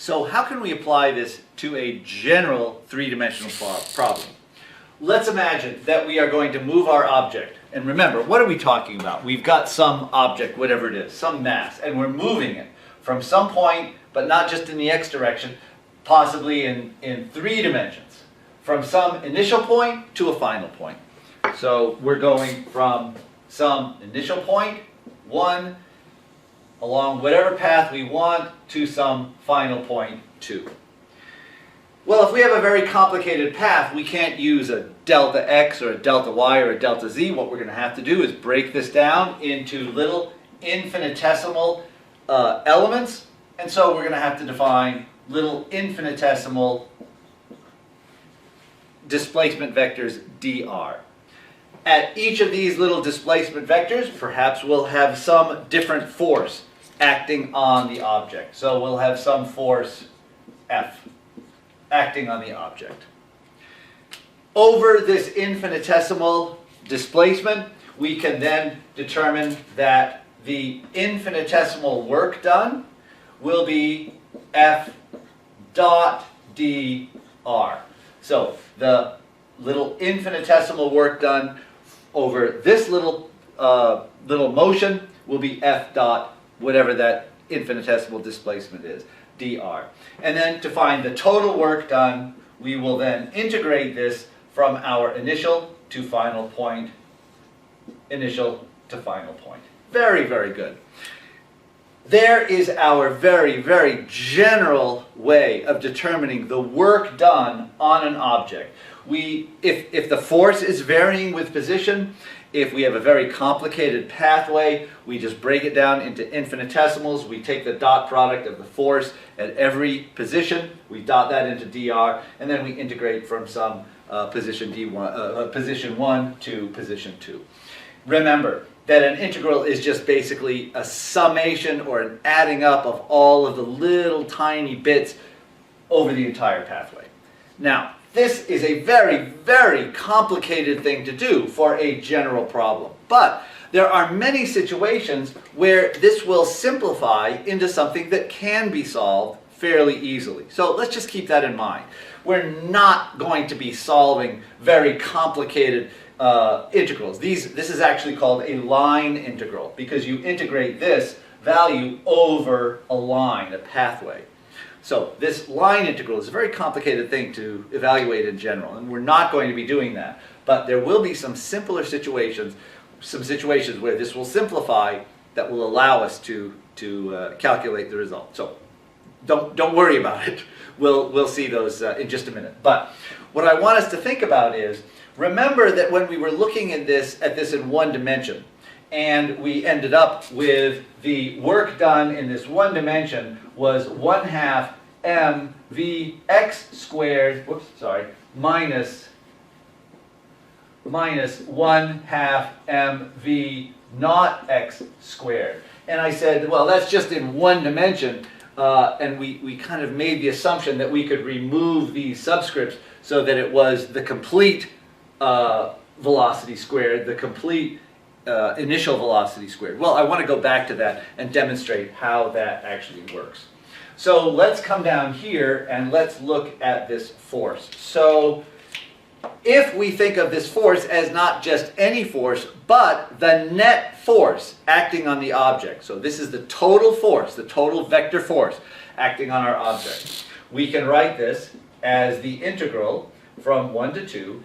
So how can we apply this to a general three-dimensional problem? Let's imagine that we are going to move our object. And remember, what are we talking about? We've got some object, whatever it is, some mass, and we're moving it from some point, but not just in the x direction, possibly in 3 dimensions, from some initial point to a final point. So we're going from some initial point, 1, along whatever path we want, to some final point, 2. Well, if we have a very complicated path, we can't use a delta x or a delta y or a delta z. What we're going to have to do is break this down into little infinitesimal elements. And so we're going to have to define little infinitesimal displacement vectors dr. At each of these little displacement vectors, perhaps we'll have some different force acting on the object. So we'll have some force F acting on the object. Over this infinitesimal displacement, we can then determine that the infinitesimal work done will be F dot dr. So the little infinitesimal work done over this little motion will be F dot whatever that infinitesimal displacement is, dr. And then to find the total work done, we will then integrate this from our initial to final point, initial to final point. Very, very good. There is our very, very general way of determining the work done on an object. If the force is varying with position, if we have a very complicated pathway, we just break it down into infinitesimals. We take the dot product of the force at every position, we dot that into dr, and then we integrate from some position 1 to position 2. Remember that an integral is just basically a summation or an adding up of all of the little tiny bits over the entire pathway. Now, this is a very, very complicated thing to do for a general problem. But there are many situations where this will simplify into something that can be solved fairly easily. So let's just keep that in mind. We're not going to be solving very complicated integrals. This is actually called a line integral because you integrate this value over a line, a pathway. So this line integral is a very complicated thing to evaluate in general, and we're not going to be doing that. But there will be some simpler situations, where this will simplify that will allow us to calculate the result. So don't worry about it. We'll see those in just a minute. But what I want us to think about is, remember that when we were looking at this in 1 dimension, and we ended up with the work done in this 1 dimension was 1/2 mvx squared, minus 1/2 mv naught x squared. And I said, well, that's just in 1 dimension, and we kind of made the assumption that we could remove these subscripts so that it was the complete velocity squared, the complete initial velocity squared. Well, I want to go back to that and demonstrate how that actually works. So let's come down here and let's look at this force. So if we think of this force as not just any force, but the net force acting on the object. So this is the total force, the total vector force acting on our object. We can write this as the integral from 1 to 2.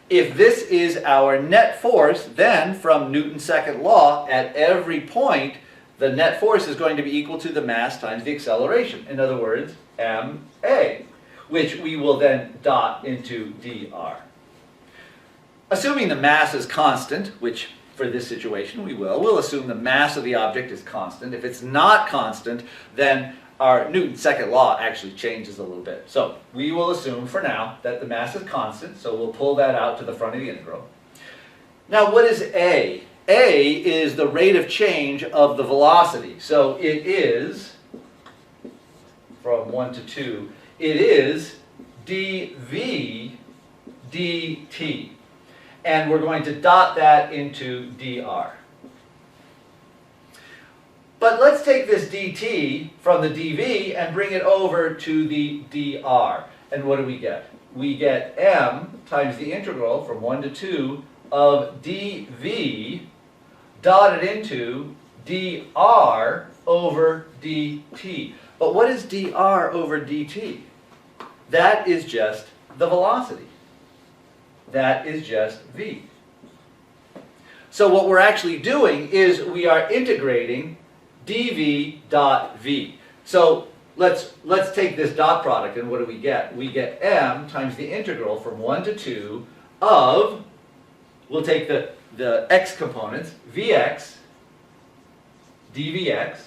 If this is our net force, then from Newton's second law, at every point, the net force is going to be equal to the mass times the acceleration. In other words, ma, which we will then dot into dr. Assuming the mass is constant, which for this situation we'll assume the mass of the object is constant. If it's not constant, then our Newton's second law actually changes a little bit. So we will assume for now that the mass is constant, so we'll pull that out to the front of the integral. Now what is A? A is the rate of change of the velocity. So it is, from 1 to 2, it is dv dt. And we're going to dot that into dr. But let's take this dt from the dv and bring it over to the dr. And what do we get? We get m times the integral from 1 to 2 of dv dotted into dr over dt. But what is dr over dt? That is just the velocity. That is just v. So what we're actually doing is we are integrating dv dot v. So let's take this dot product, and what do we get? We get m times the integral from 1 to 2 of, we'll take the x components, vx dvx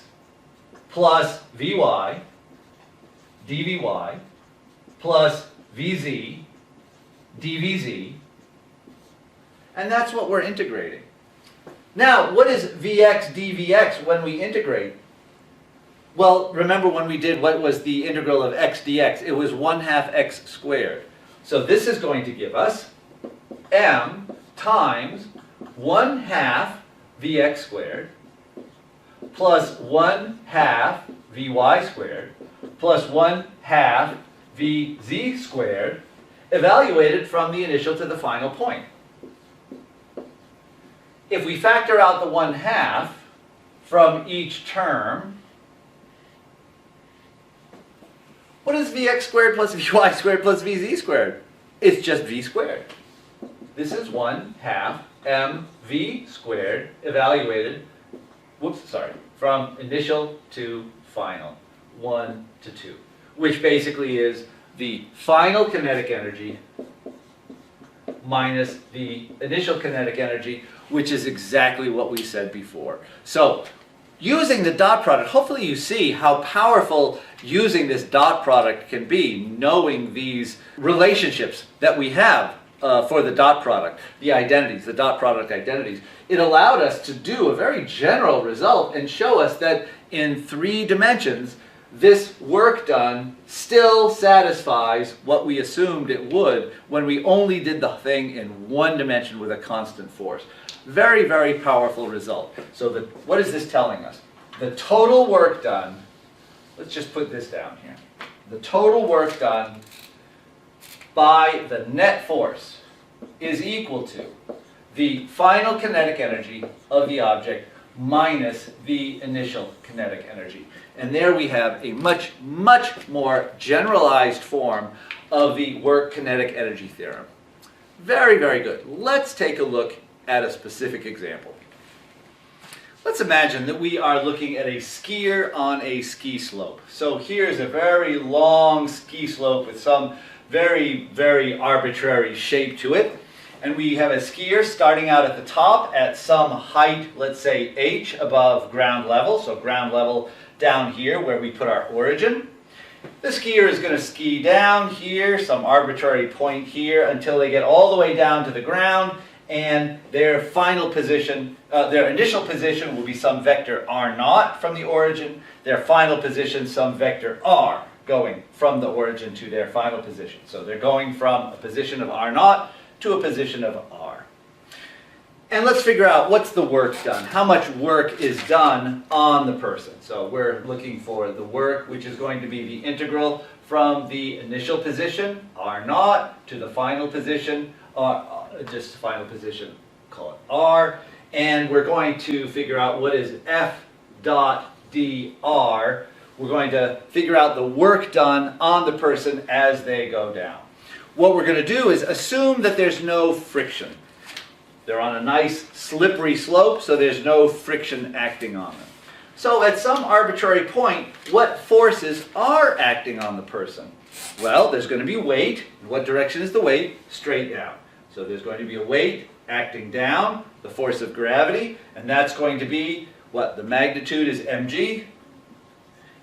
plus vy dvy plus vz dvz, and that's what we're integrating. Now, what is vx dvx when we integrate? Well, remember when we did what was the integral of x dx? It was 1/2 x squared. So this is going to give us m times 1/2 vx squared plus 1/2 vy squared plus 1/2 vz squared, evaluated from the initial to the final point. If we factor out the 1/2 from each term, what is vx squared plus vy squared plus vz squared? It's just v squared. This is 1/2 mv squared evaluated, from initial to final, 1 to 2, which basically is the final kinetic energy minus the initial kinetic energy, which is exactly what we said before. So using the dot product, hopefully you see how powerful using this dot product can be, knowing these relationships that we have for the dot product, the identities, the dot product identities. It allowed us to do a very general result and show us that in 3 dimensions, this work done still satisfies what we assumed it would when we only did the thing in 1 dimension with a constant force. Very, very powerful result. So what is this telling us? The total work done, let's just put this down here. The total work done by the net force is equal to the final kinetic energy of the object minus the initial kinetic energy. And there we have a much, much more generalized form of the work kinetic energy theorem. Very, very good. Let's take a look at a specific example. Let's imagine that we are looking at a skier on a ski slope. So here's a very long ski slope with some very, very arbitrary shape to it. And we have a skier starting out at the top at some height, let's say h, above ground level. So ground level down here where we put our origin. The skier is going to ski down here, some arbitrary point here, until they get all the way down to the ground, and their final position, their initial position will be some vector r0 from the origin, their final position some vector r going from the origin to their final position. So they're going from a position of r0 to a position of r. And let's figure out what's the work done. How much work is done on the person? So we're looking for the work, which is going to be the integral from the initial position, r0, to the final position, just the final position, call it r. And we're going to figure out what is f dot dr. We're going to figure out the work done on the person as they go down. What we're going to do is assume that there's no friction. They're on a nice slippery slope, so there's no friction acting on them. So at some arbitrary point, what forces are acting on the person? Well, there's going to be weight. In what direction is the weight? Straight down. So there's going to be a weight acting down, the force of gravity, and that's going to be what? The magnitude is mg.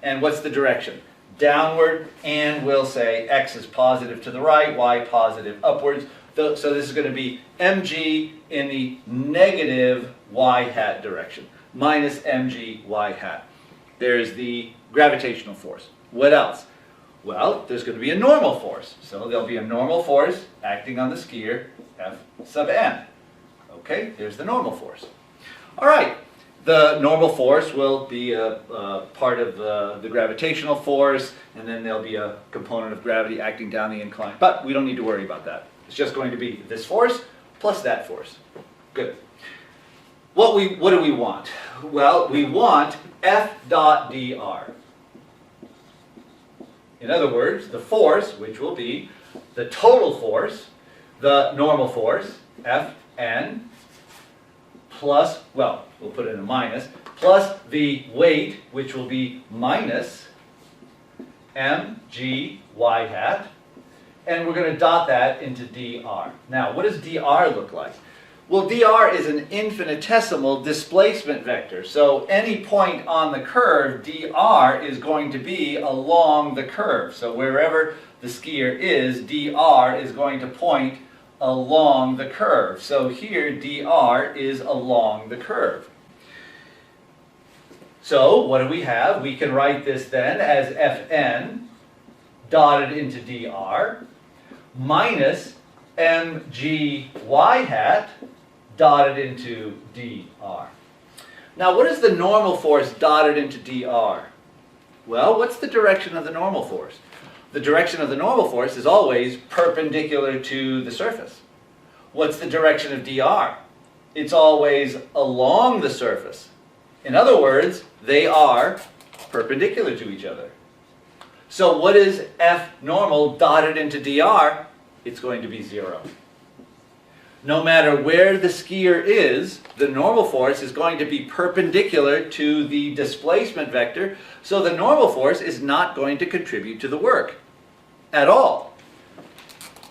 And what's the direction? Downward, and we'll say x is positive to the right, y positive upwards. So this is going to be mg in the negative y hat direction, minus mg y hat. There's the gravitational force. What else? Well, there's going to be a normal force. So there'll be a normal force acting on the skier, F sub n. Okay, there's the normal force. All right, The normal force will be a part of the gravitational force, and then there'll be a component of gravity acting down the incline. But we don't need to worry about that. It's just going to be this force plus that force. Good. What do we want? Well, we want F dot dr. In other words, the force, which will be the total force, the normal force, Fn, plus, well, we'll put it in a minus, plus the weight, which will be minus mg y hat, and we're going to dot that into dr. Now, what does dr look like? Well, dr is an infinitesimal displacement vector, so any point on the curve, dr is going to be along the curve. So wherever the skier is, dr is going to point along the curve. So here, dr is along the curve. So what do we have? We can write this then as Fn dotted into dr minus mg y hat dotted into dr. Now, what is the normal force dotted into dr? Well, what's the direction of the normal force? The direction of the normal force is always perpendicular to the surface. What's the direction of dr? It's always along the surface. In other words, they are perpendicular to each other. So what is F normal dotted into dr? It's going to be 0. No matter where the skier is, the normal force is going to be perpendicular to the displacement vector, so the normal force is not going to contribute to the work at all.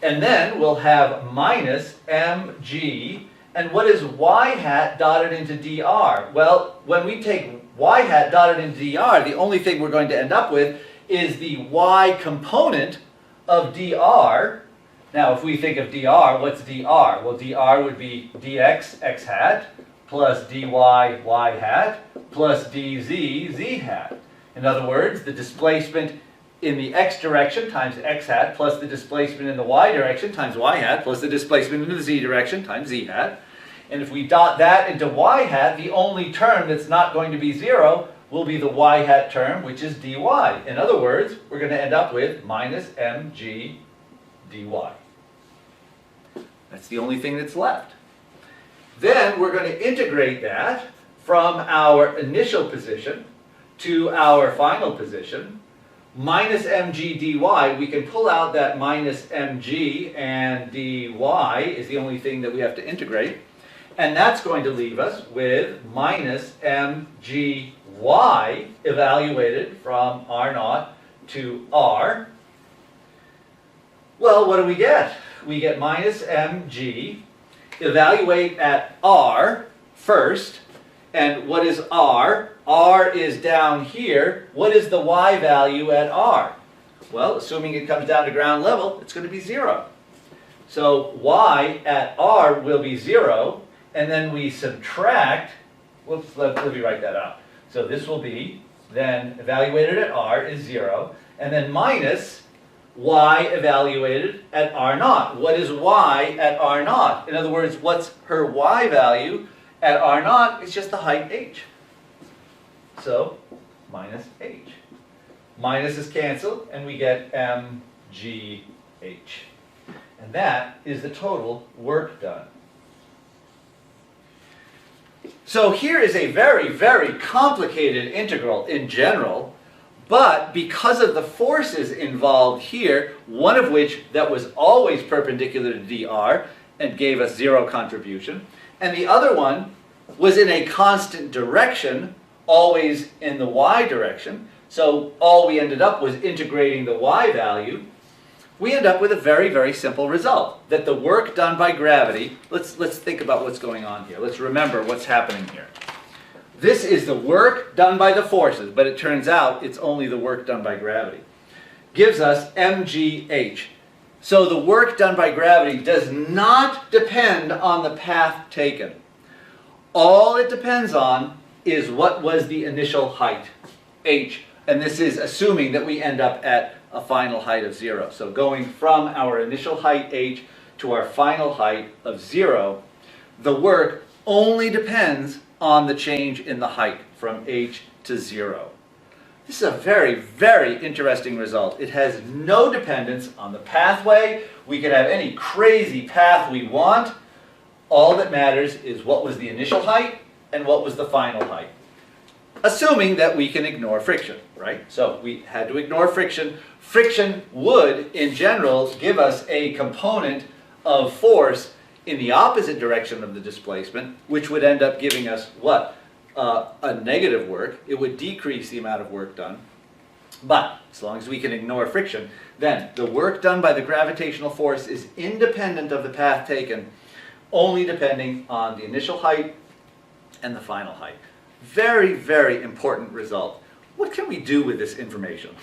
And then we'll have minus mg, and what is y hat dotted into dr? Well, when we take y hat dotted into dr, the only thing we're going to end up with is the y component of dr. Now, if we think of dr, what's dr? Well, dr would be dx x hat plus dy y hat plus dz z hat. In other words, the displacement in the x direction times x hat plus the displacement in the y direction times y hat plus the displacement in the z direction times z hat. And if we dot that into y hat, the only term that's not going to be 0 will be the y hat term, which is dy. In other words, we're going to end up with minus mg dy. That's the only thing that's left. Then we're going to integrate that from our initial position to our final position. Minus mg dy, we can pull out that minus mg, and dy is the only thing that we have to integrate. And that's going to leave us with minus mgy evaluated from r0 to r. Well, what do we get? We get minus mg, evaluate at r first, and what is r? R is down here. What is the y value at r? Well, assuming it comes down to ground level, it's going to be 0. So y at r will be 0, and then we subtract, whoops, let me write that out. So this will be, then evaluated at r is 0, and then minus y evaluated at r0. What is y at r0? In other words, what's her y value at r0? It's just the height h. So, minus h. Minus is canceled, and we get mgh. And that is the total work done. So here is a very, very complicated integral in general, but because of the forces involved here, one of which that was always perpendicular to dr and gave us 0 contribution, and the other one was in a constant direction, always in the y direction, so all we ended up was integrating the y value, we end up with a very, very simple result, that the work done by gravity, let's think about what's going on here. Let's remember what's happening here. This is the work done by the forces, but it turns out it's only the work done by gravity. Gives us mgh. So the work done by gravity does not depend on the path taken. All it depends on is what was the initial height, h. And this is assuming that we end up at a final height of 0. So going from our initial height h to our final height of 0, the work only depends on the change in the height from h to 0. This is a very, very interesting result. It has no dependence on the pathway. We could have any crazy path we want. All that matters is what was the initial height and what was the final height. Assuming that we can ignore friction, right? So we had to ignore friction. Friction would, in general, give us a component of force in the opposite direction of the displacement, which would end up giving us what? A negative work. It would decrease the amount of work done. But as long as we can ignore friction, then the work done by the gravitational force is independent of the path taken, only depending on the initial height and the final height. Very, very important result. What can we do with this information?